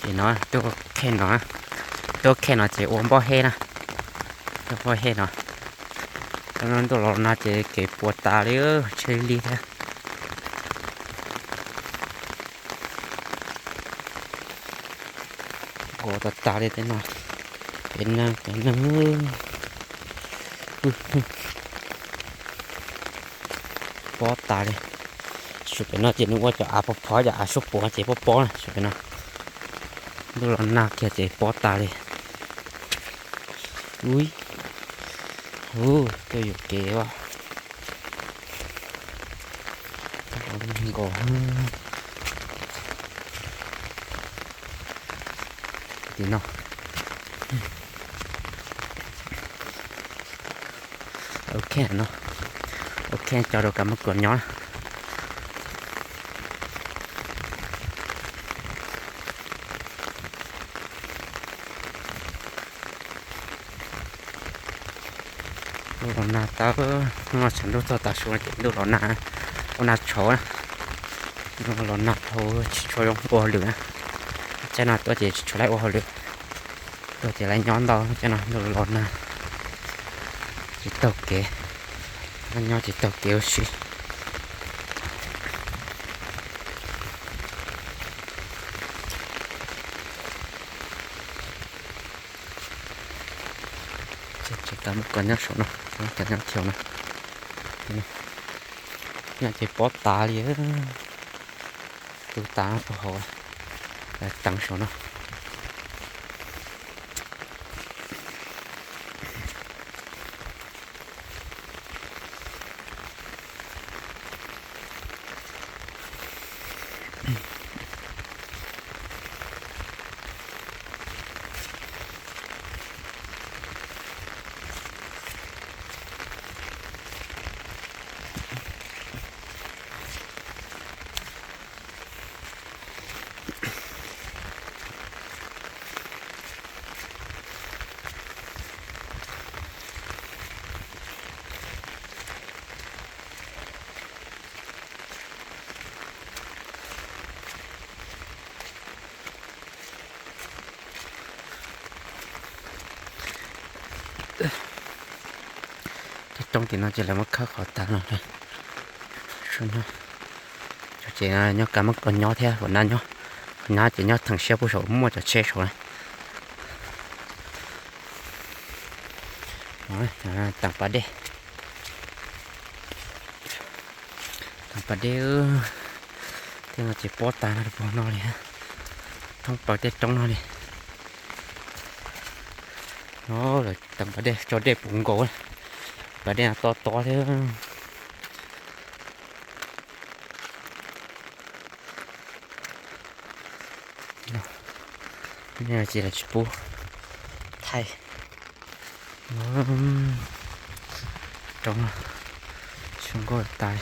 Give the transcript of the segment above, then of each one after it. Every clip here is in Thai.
chị nói tôi khen nó chị uống bao hết nè tôi bao hết nó cho nên tôi lo na chị cái bột tà đấy chơi đi thế bột tà đấy thế nào cái nó bột tà đấy chụp cái nó chỉ nó cho áp phó cho áp số bột chỉ bột này chụp cái nó tôi lo na kia chị bột tà đấy ui tôiอยู่เก๋ว่ะก่อดีเนาะโอเคเนาะโอเคจอดกันมากวนย้อนดูหน้าตาก็ฉันดูตัวตาชวนดูหน้าโชว์ดูหน้าโชว์ยังอ้วนเหลือจะน่าตัวเจ๊โชว์ไรอ้วนเหลือตัวเจ๊ไรย้อนเราจะน่าดูหน้าจิตตกเก๋มันย้อนจิตตกเก๋สิจะตามกันยักษ์ชนกันยักษ์เชียวนะเนี่ยจะปอดตาเลยตัวตาพอแต่ตั้งชนนะtrong thì nó chỉ là mất khá khó tán rồi đây xong rồi chỉ là nhớ cả mất con nhỏ theo còn nan nhớ chỉ nhớ thằng xe bút sổ mua cho xe rồi rồi tặng bà đê thì là chỉ bó tán nó bỏ nó đi ha không bảo đê trong nó đi nó rồi tặng bà đê cho đê bụng gỗ bà đê to thế này chỉ là chụp thay trong có tài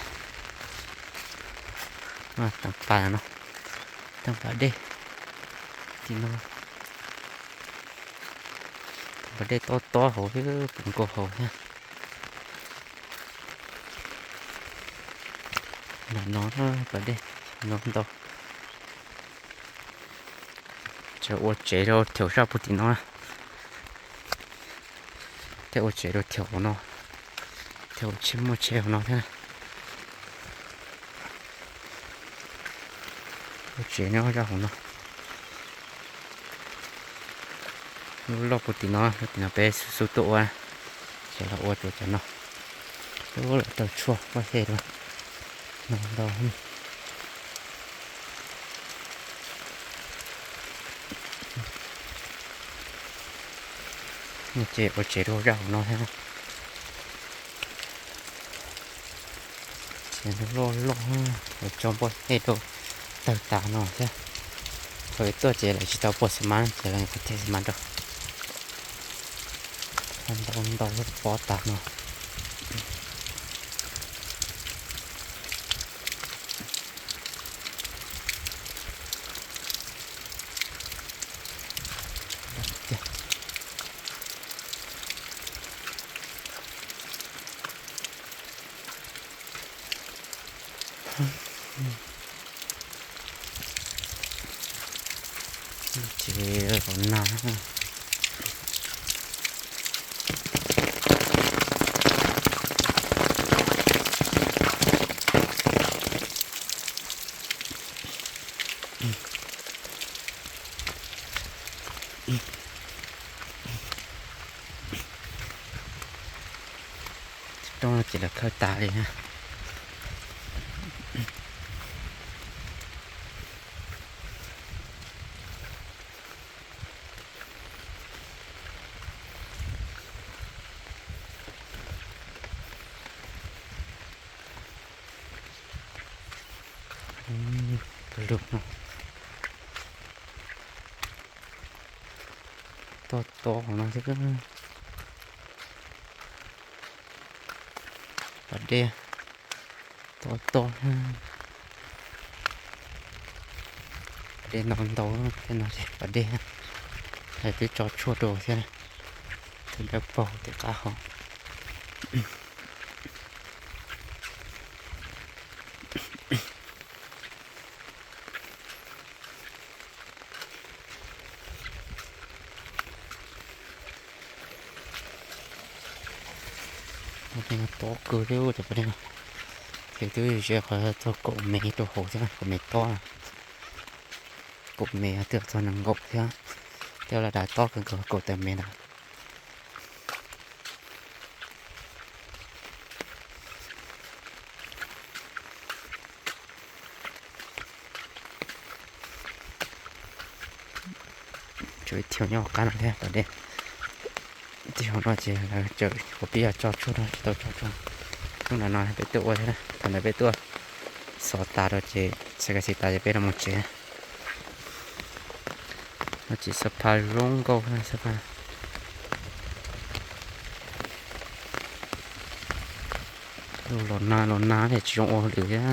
mà tặng tài nó tặng bà đê thì nó bà đê to hổ với bụng cổ hổ nha nó bà đê nó không to cho ô chế đâu thiểu sao bút thì nó thế ô chế đâu thiểu nó thiểu chim một chế của nó thế này ô chế nó ra của nó lúc bút thì nó bé số tụ à sẽ là ô chế cho nó lúc là tàu chua quá thế rồi nó đâu chế có chế đồ rau nó thế chế nó lo ở trong bột hết đồ tàu tả nó thế rồi tôi chế lại chỉ tàu bột xí măng chế lại có thể xí măng đâu không đâu rất bó tả nó เจร้อนน้ำต้องจิละเข้าตาเลยฮะลุกเนาะโตของน้องสิก็ปัดเดียโตเดียนอนโตเป็นนอนสิปัดเดียให้ไปจอดชั่วโดใช่ไหมถึงแบบเบาแต่กล้าของมันโตเกินเร็วแต่ประเด็นคือตัวอยู่เฉยๆตัวกบเมย์ตัวโหใช่ไหมกบเมย์โตกบเมย์เตือกตัวหนังกบใช่ไหมเดี๋ยวเราได้โตกันกับกบแต่เมย์นะช่วยเที่ยวเนี่ยกันแค่ประเด็นเที่ยวน่าจะเจอผมพี่อยากจอดช่วยจอดต้องนอนไปตัวใช่ไหมทำไมไปตัวสอดตาเราจะสกัดสิตาจะเป็นอะไรมั้งเจ้เราจะสะพายร่งก็ได้สะพายหล่นน้าเนี่ยจงโอหรือเนี่ย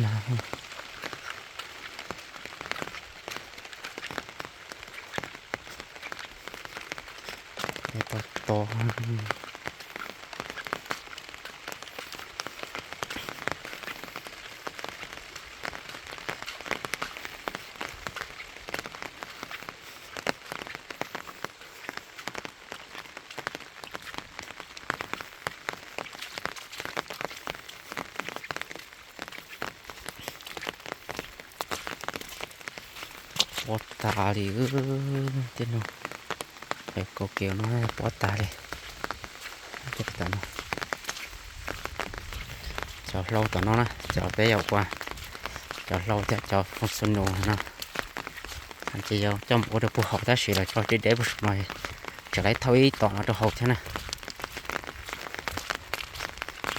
น้ำโตปอดตาดิเจ้าหนูไอ้โกเกียวน้อยปอดตาเลยเจ็บตาเนาะจอดเราต่อเนาะนะจอดไปยาวกว่าจอดเราจะจอดฟงสนุนนะอันที่ยาวจำโอเดปูหอกได้สิละจอดได้บุษหน่อยจะไล่เท่าอีต่อมาตัวหอกใช่ไหม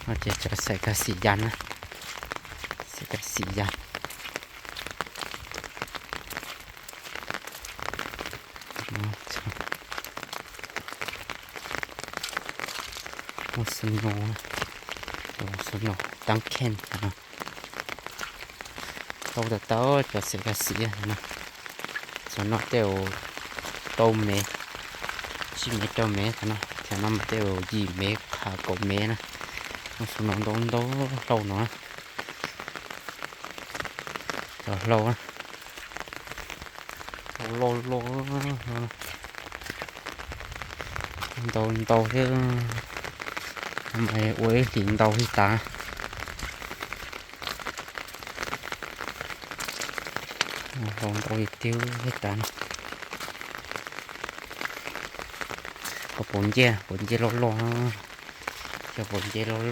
เราจะใส่กระสียันนะใส่กระสียันสนุกตั้งแค่นนะเขาจะเต้าจะเสียกสีนะสนุกเต้าโตเมชิเมโตเมนะแถมน้ำเต้ายีเมขากบเมนะสนุกโดนเราเนาะเราโดนที่ทำไมโอ้ยหินเตาที่ตาลองตัวอีกติ้วให้ตาก็ปนเจร้อนจะปนเจร้อน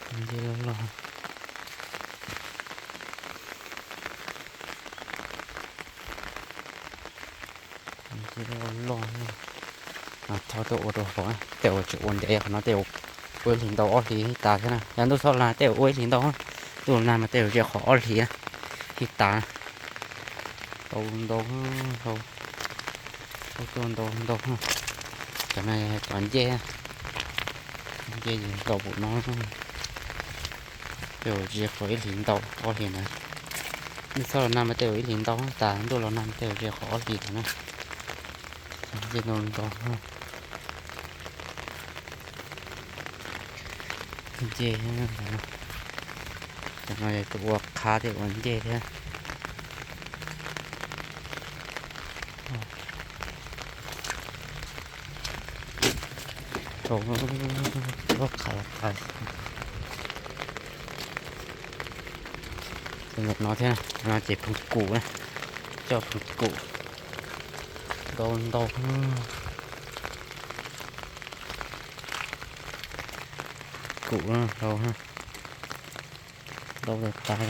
ปนเจร้อนทอตัวโอตัวหัวเต่าจะอ้วนเดี๋ยวเขาเต่าอ้วนหินเต่าอ้อทีตาใช่ไหมยันตัวสลาเต่าอ้วนหินเต่าตัวนามาเต่าจะขออ้อทีนะที่ตาตัวจะไม่ตอนเย่ยิงเต่าบุน้องเต่าจะขอหินเต่าอ้อทีนะนี่สลานามาเต่าหินเต่าตาตัวเรานามาเต่าจะขออ้อทีนะจะโดนเต่า เจนะจะมาตัวคาที่วันเจเนี่ยโอ้ตัวขาไปเป็นแบบน้อยแท้มาเจ็บผุดกูนะเจ้าผุดกูโดนกูนะเราฮะเราจะตาย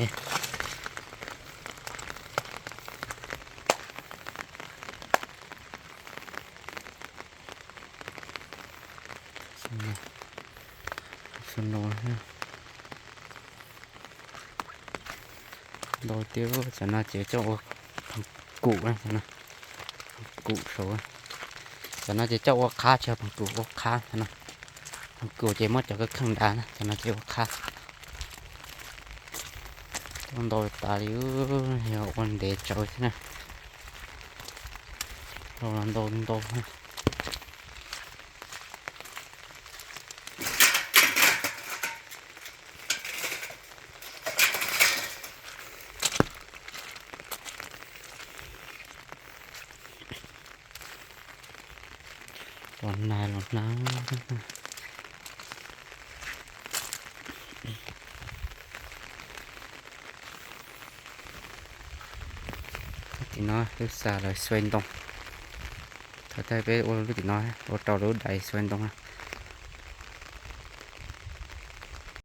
สนุกฮะโดยเตี้ยวจะน่าเจ๊เจ้ากูนะนะกูโซ่จะน่าเจ๊เจ้าว่าค้าเชื่อผังกูว่าค้านะผังกูเจ๊มดจะก็ข้างด้านนะจะน่าเจ๊ว่าค้าต้องโดยตาอยู่เหี่ยววันเดชจอยนะเราโดนหล่นน้ำที่น้อยลึกษาเลยสวยตรงถ้าได้ไปโอ้ลึกน้อยโอ้ต่อรู้ได้สวยตรงนะ